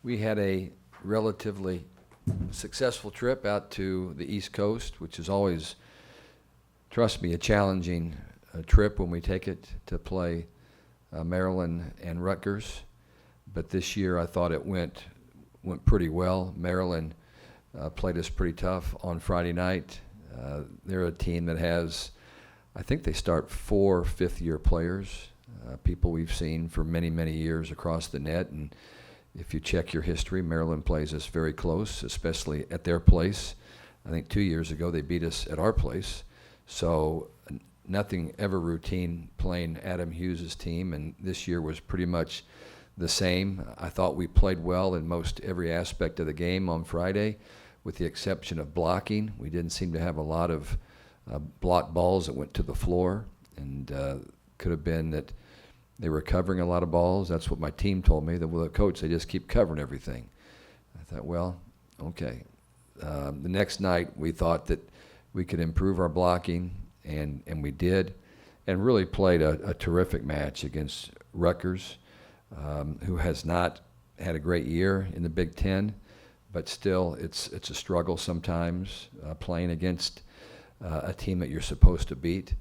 We had a relatively successful trip out to the East Coast, which is always, trust me, a challenging trip when we take it to play Maryland and Rutgers. But this year I thought it went pretty well. Maryland played us pretty tough on Friday night. They're a team that has, I think they start 4 fifth-year players, people we've seen for many, many years across the net. And if you check your history, Maryland plays us very close, especially at their place. I think 2 years ago they beat us at our place. So nothing ever routine playing Adam Hughes' team, and this year was pretty much the same. I thought we played well in most every aspect of the game on Friday, with the exception of blocking. We didn't seem to have a lot of blocked balls that went to the floor, and could have been that they were covering a lot of balls. That's what my team told me, that with the coach, they just keep covering everything. I thought, well, okay. The next night, we thought that we could improve our blocking, and we did, and really played a terrific match against Rutgers, who has not had a great year in the Big Ten, but still it's a struggle sometimes playing against a team that you're supposed to beat.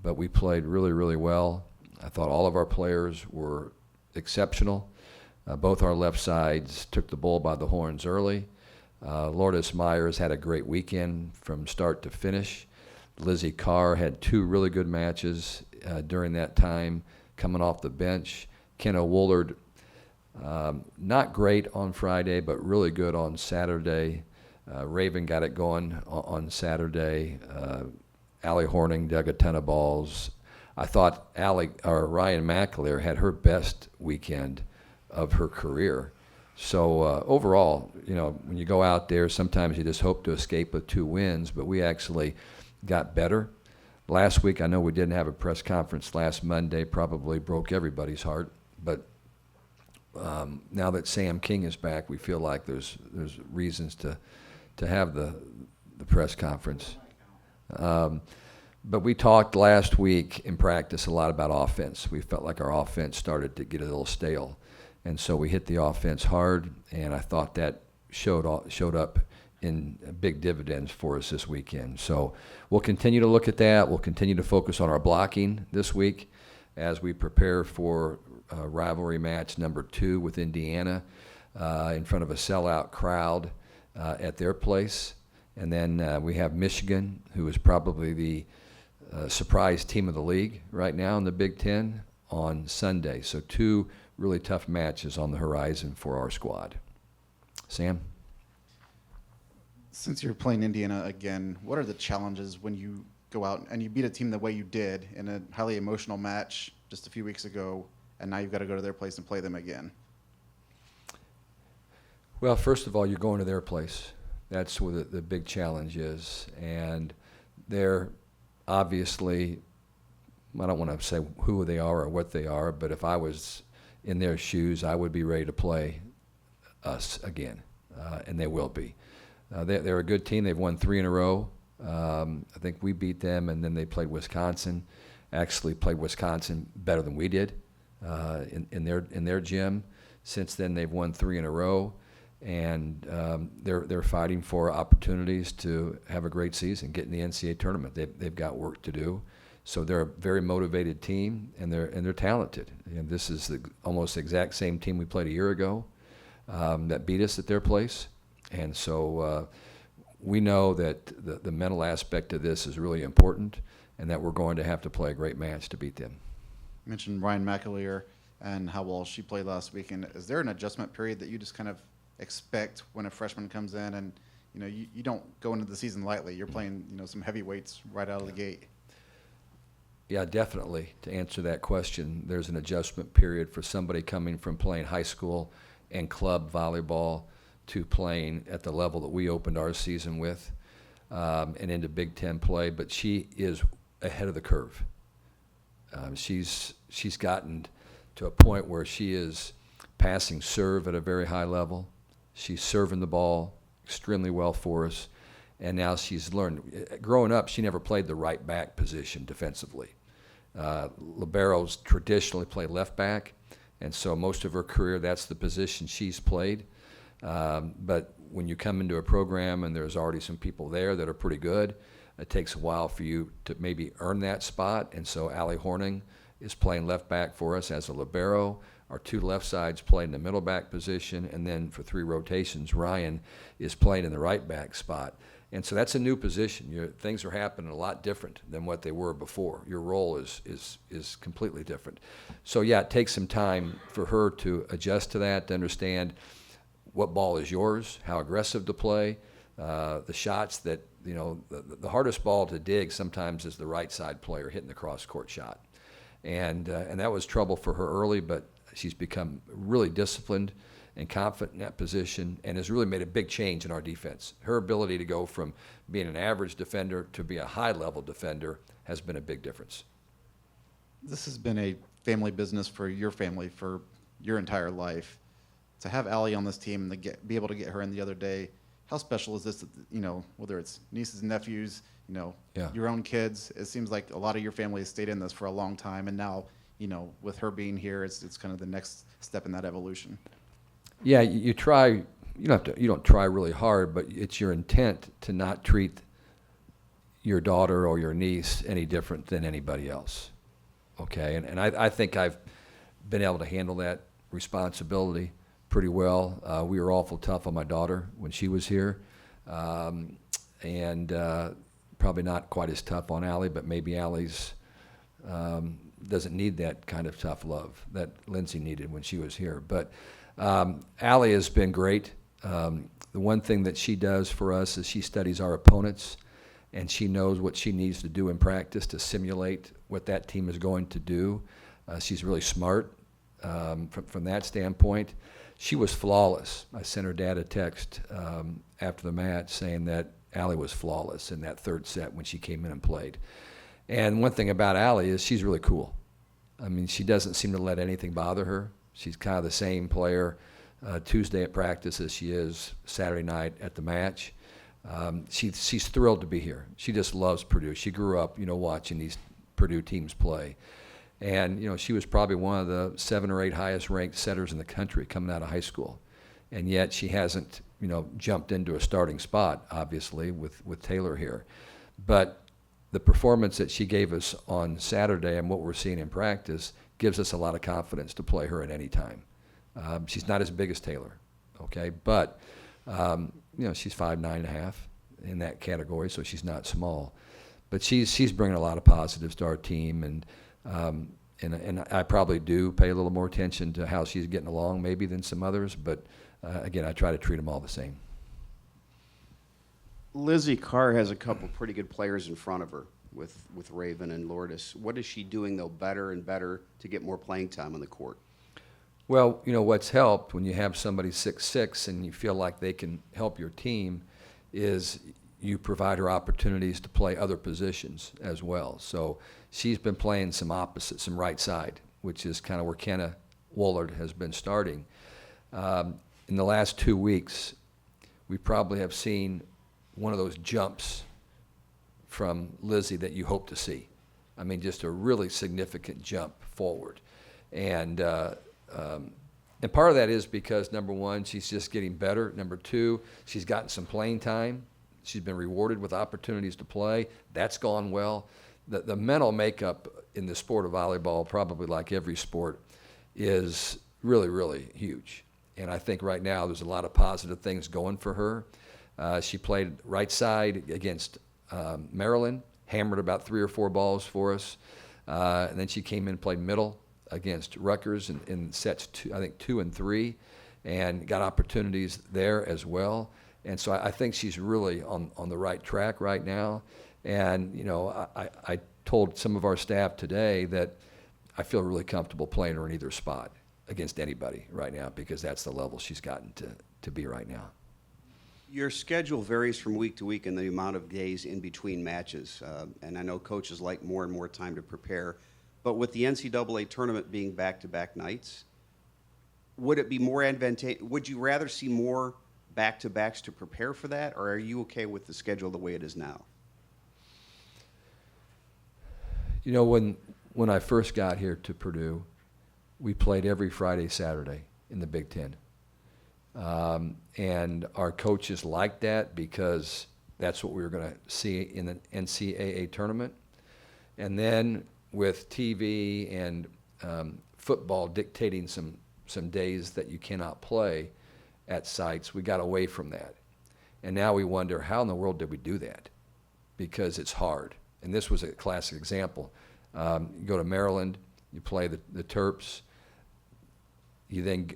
But we played really, really well. I thought all of our players were exceptional. Both our left sides took the bull by the horns early. Lourdes Myers had a great weekend from start to finish. Lizzie Carr had 2 really good matches during that time coming off the bench. Kenna Woolard, not great on Friday, but really good on Saturday. Raven got it going on Saturday. Allie Horning dug a ton of balls. I thought Ryan McAleer had her best weekend of her career. So overall, when you go out there, sometimes you just hope to escape with 2 wins, but we actually got better. Last week, I know we didn't have a press conference last Monday, probably broke everybody's heart, but now that Sam King is back, we feel like there's reasons to have the press conference. But we talked last week in practice a lot about offense. We felt like our offense started to get a little stale, and so we hit the offense hard, and I thought that showed up in big dividends for us this weekend. So we'll continue to look at that. We'll continue to focus on our blocking this week as we prepare for rivalry match number 2 with Indiana in front of a sellout crowd at their place. And then we have Michigan, who is probably the surprise team of the league right now in the Big Ten, on Sunday. So 2 really tough matches on the horizon for our squad. Sam? Since you're playing Indiana again, what are the challenges when you go out and you beat a team the way you did in a highly emotional match just a few weeks ago, and now you've got to go to their place and play them again? Well, first of all, you're going to their place. That's where the big challenge is. And they're obviously, I don't want to say who they are or what they are, but if I was in their shoes, I would be ready to play us again, and they will be. They're a good team. They've won 3 in a row. I think we beat them, and then they played Wisconsin. Actually played Wisconsin better than we did in their gym. Since then, they've won 3 in a row, and they're fighting for opportunities to have a great season, get in the NCAA tournament. They've got work to do. So they're a very motivated team, and they're talented. And this is almost the exact same team we played a year ago that beat us at their place. And so we know that the mental aspect of this is really important, and that we're going to have to play a great match to beat them. You mentioned Ryan McAleer and how well she played last weekend. Is there an adjustment period that you just kind of expect when a freshman comes in, and you don't go into the season lightly? You're playing some heavyweights right out of the gate. Yeah, definitely. To answer that question, there's an adjustment period for somebody coming from playing high school and club volleyball to playing at the level that we opened our season with, and into Big Ten play. But she is ahead of the curve. She's gotten to a point where she is passing serve at a very high level. She's serving the ball extremely well for us, and now she's learned. Growing up, she never played the right back position defensively. Liberos traditionally play left back, and so most of her career that's the position she's played. But when you come into a program and there's already some people there that are pretty good, it takes a while for you to maybe earn that spot. And so Allie Horning is playing left back for us as a libero. Our two left sides play in the middle back position, and then for 3 rotations, Ryan is playing in the right back spot. And so that's a new position. Things are happening a lot different than what they were before. Your role is completely different. So yeah, it takes some time for her to adjust to that, to understand what ball is yours, how aggressive to play, the shots that, the hardest ball to dig sometimes is the right side player hitting the cross court shot. And that was trouble for her early, but she's become really disciplined and confident in that position and has really made a big change in our defense. Her ability to go from being an average defender to be a high-level defender has been a big difference. This has been a family business for your family for your entire life. To have Allie on this team and to be able to get her in the other day, how special is this? That, whether it's nieces and nephews, Yeah. your own kids. It seems like a lot of your family has stayed in this for a long time, and now, with her being here, it's kind of the next step in that evolution. Yeah, you try. You don't try really hard, but it's your intent to not treat your daughter or your niece any different than anybody else. Okay, and I think I've been able to handle that responsibility pretty well. We were awful tough on my daughter when she was here, and probably not quite as tough on Allie, but maybe Allie's doesn't need that kind of tough love that Lindsay needed when she was here. But Allie has been great. The one thing that she does for us is she studies our opponents, and she knows what she needs to do in practice to simulate what that team is going to do. She's really smart from that standpoint. She was flawless. I sent her dad a text after the match saying that Allie was flawless in that third set when she came in and played. And one thing about Allie is she's really cool. I mean, she doesn't seem to let anything bother her. She's kind of the same player Tuesday at practice as she is Saturday night at the match. She's thrilled to be here. She just loves Purdue. She grew up, watching these Purdue teams play. And, she was probably one of the 7 or 8 highest ranked setters in the country coming out of high school. And yet she hasn't, jumped into a starting spot, obviously, with Taylor here. But the performance that she gave us on Saturday and what we're seeing in practice gives us a lot of confidence to play her at any time. She's not as big as Taylor, okay? But, she's 5'9.5" in that category, so she's not small. But she's bringing a lot of positives to our team, and I probably do pay a little more attention to how she's getting along maybe than some others, but again, I try to treat them all the same. Lizzie Carr has a couple pretty good players in front of her with Raven and Lourdes. What is she doing, though, better and better to get more playing time on the court? Well, what's helped when you have somebody 6'6" and you feel like they can help your team is you provide her opportunities to play other positions as well. So she's been playing some opposite, some right side, which is kind of where Kenna Woolard has been starting. In the last 2 weeks, we probably have seen one of those jumps from Lizzie that you hope to see. I mean, just a really significant jump forward. And part of that is because, number one, she's just getting better. Number two, she's gotten some playing time. She's been rewarded with opportunities to play. That's gone well. The mental makeup in the sport of volleyball, probably like every sport, is really, really huge. And I think right now there's a lot of positive things going for her. She played right side against Maryland, hammered about 3 or 4 balls for us. And then she came in and played middle against Rutgers in sets 2 and 3, and got opportunities there as well. And so I think she's really on the right track right now. And, I told some of our staff today that I feel really comfortable playing her in either spot against anybody right now, because that's the level she's gotten to be right now. Your schedule varies from week to week in the amount of days in between matches. And I know coaches like more and more time to prepare. But with the NCAA tournament being back-to-back nights, would it be more advantageous? Would you rather see more back-to-backs to prepare for that, or are you okay with the schedule the way it is now? When I first got here to Purdue, we played every Friday, Saturday in the Big Ten. And our coaches liked that because that's what we were going to see in the NCAA tournament. And then with TV and football dictating some days that you cannot play at sites, we got away from that. And now we wonder, how in the world did we do that? Because it's hard. And this was a classic example. You go to Maryland, you play the Terps, you then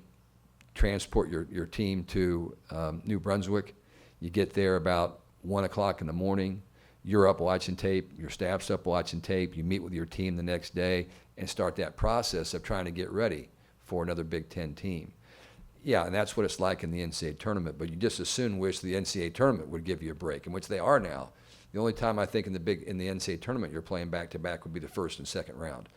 transport your team to New Brunswick. You get there about 1 o'clock in the morning. You're up watching tape. Your staff's up watching tape. You meet with your team the next day and start that process of trying to get ready for another Big Ten team. Yeah, and that's what it's like in the NCAA tournament. But you just as soon wish the NCAA tournament would give you a break, in which they are now. The only time I think in the NCAA tournament you're playing back-to-back would be the first and second round.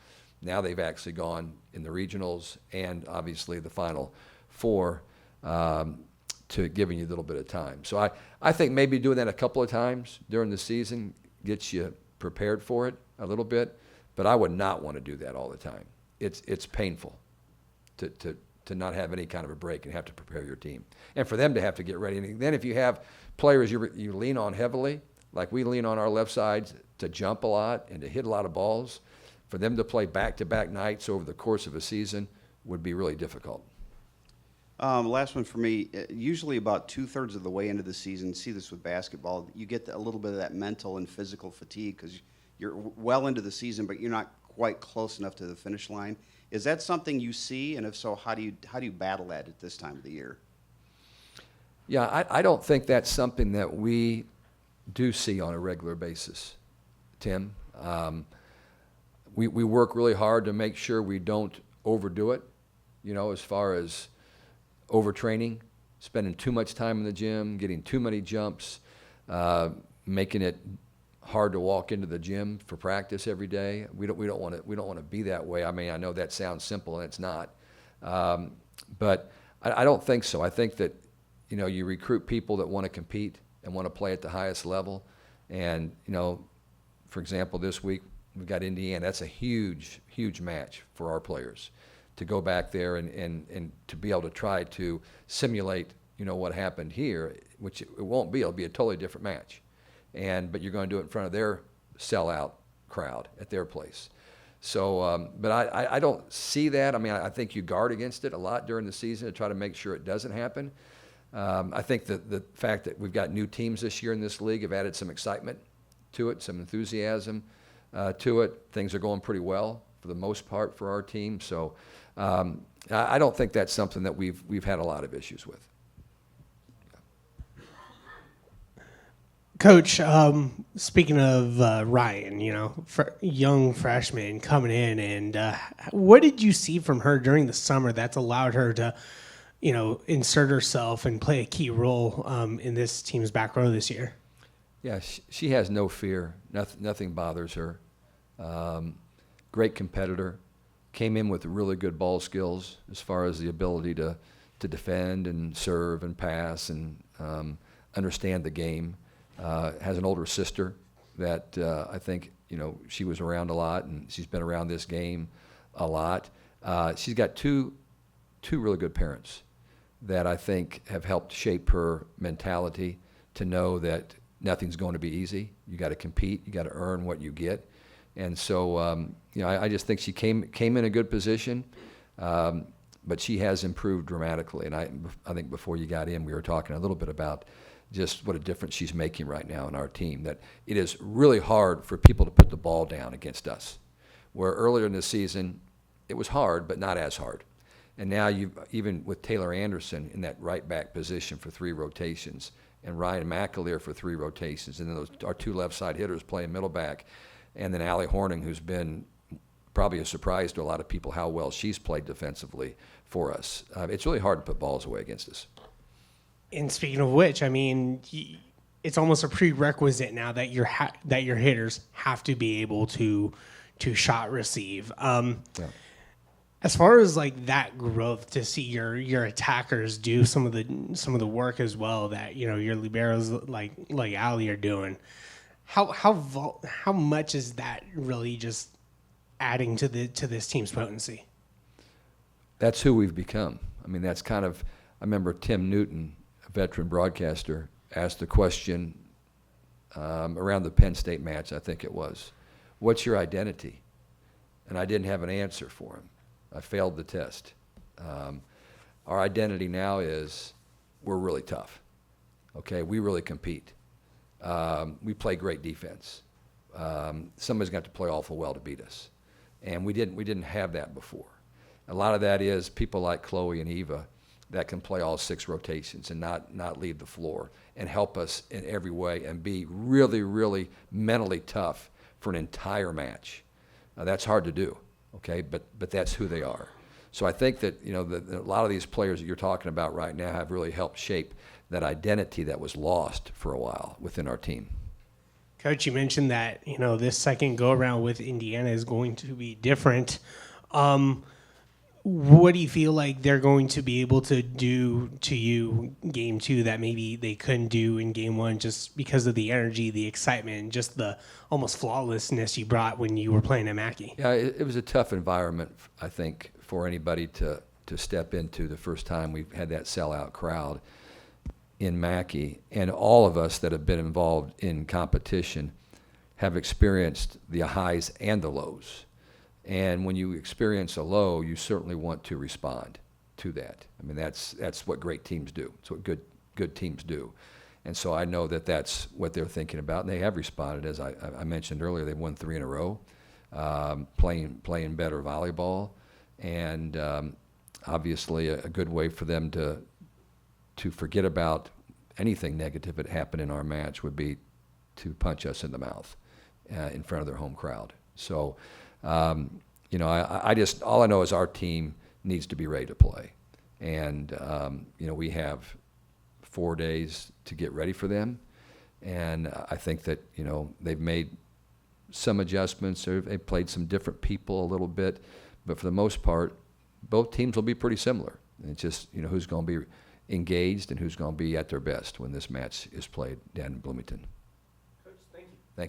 Now they've actually gone in the regionals and obviously the Final Four to giving you a little bit of time. So I think maybe doing that a couple of times during the season gets you prepared for it a little bit, but I would not want to do that all the time. It's painful to not have any kind of a break and have to prepare your team. And for them to have to get ready. And then if you have players you lean on heavily, like we lean on our left sides to jump a lot and to hit a lot of balls, for them to play back-to-back nights over the course of a season would be really difficult. Last one for me. Usually about 2/3 of the way into the season, see this with basketball, you get a little bit of that mental and physical fatigue because you're well into the season, but you're not quite close enough to the finish line. Is that something you see? And if so, how do you battle that at this time of the year? Yeah, I don't think that's something that we do see on a regular basis, Tim. We work really hard to make sure we don't overdo it, as far as overtraining, spending too much time in the gym, getting too many jumps, making it hard to walk into the gym for practice every day. We don't want to be that way. I mean, I know that sounds simple and it's not, but I don't think so. I think that you recruit people that want to compete and want to play at the highest level, and for example, this week we've got Indiana. That's a huge match for our players to go back there and to be able to try to simulate what happened here, which it won't be. It'll be a totally different match. But you're going to do it in front of their sellout crowd at their place. So, but I don't see that. I mean, I think you guard against it a lot during the season to try to make sure it doesn't happen. I think that the fact that we've got new teams this year in this league have added some excitement to it, some enthusiasm to it. Things are going pretty well for the most part for our team. So I don't think that's something that we've had a lot of issues with. Coach, speaking of Ryan, young freshman coming in, and what did you see from her during the summer that's allowed her to, insert herself and play a key role in this team's back row this year? Yeah, she has no fear. Nothing bothers her. Great competitor. Came in with really good ball skills as far as the ability to defend and serve and pass and understand the game. Has an older sister that I think she was around a lot, and she's been around this game a lot. She's got two really good parents that I think have helped shape her mentality to know that nothing's going to be easy. You got to compete. You got to earn what you get. And so I just think she came in a good position, but she has improved dramatically. And I think before you got in, we were talking a little bit about just what a difference she's making right now in our team, that it is really hard for people to put the ball down against us, where earlier in the season it was hard, but not as hard. And now even with Taylor Anderson in that right back position for 3 rotations, and Ryan McAleer for 3 rotations, and then our 2 left side hitters playing middle back, and then Allie Horning, who's been probably a surprise to a lot of people how well she's played defensively for us. It's really hard to put balls away against us. And speaking of which, I mean, it's almost a prerequisite now that your hitters have to be able to shot receive. Yeah. As far as like that growth, to see your attackers do some of the work as well that your liberos like Ali are doing, how much is that really just adding to this team's potency? That's who we've become. I mean, that's kind of I remember Tim Newton, a veteran broadcaster, asked the question around the Penn State match, I think it was, what's your identity? And I didn't have an answer for him. I failed the test. Our identity now is we're really tough. Okay, we really compete. We play great defense. Somebody's got to play awful well to beat us, and we didn't have that before. A lot of that is people like Chloe and Eva that can play all 6 rotations and not leave the floor and help us in every way and be really, really mentally tough for an entire match. That's hard to do, okay, but that's who they are. So I think that, you know, a lot of these players that you're talking about right now have really helped shape that identity that was lost for a while within our team. Coach, you mentioned that, you know, this second go-around with Indiana is going to be different. What do you feel like they're going to be able to do to you game 2 that maybe they couldn't do in game 1 just because of the energy, the excitement, and just the almost flawlessness you brought when you were playing at Mackey? Yeah, it was a tough environment, I think, for anybody to step into the first time we've had that sellout crowd in Mackey. And all of us that have been involved in competition have experienced the highs and the lows. And when you experience a low, you certainly want to respond to that. I mean, that's what great teams do. It's what good teams do. And so I know that that's what they're thinking about, and they have responded. As I mentioned earlier, they've won 3 in a row, playing better volleyball, and obviously a good way for them to forget about anything negative that happened in our match would be to punch us in the mouth in front of their home crowd. So, you know, I just, all I know is our team needs to be ready to play. And, you know, we have 4 days to get ready for them. And I think that, you know, they've made some adjustments, or they've played some different people a little bit. But for the most part, both teams will be pretty similar. And it's just, you know, who's going to be engaged and who's going to be at their best when this match is played down in Bloomington.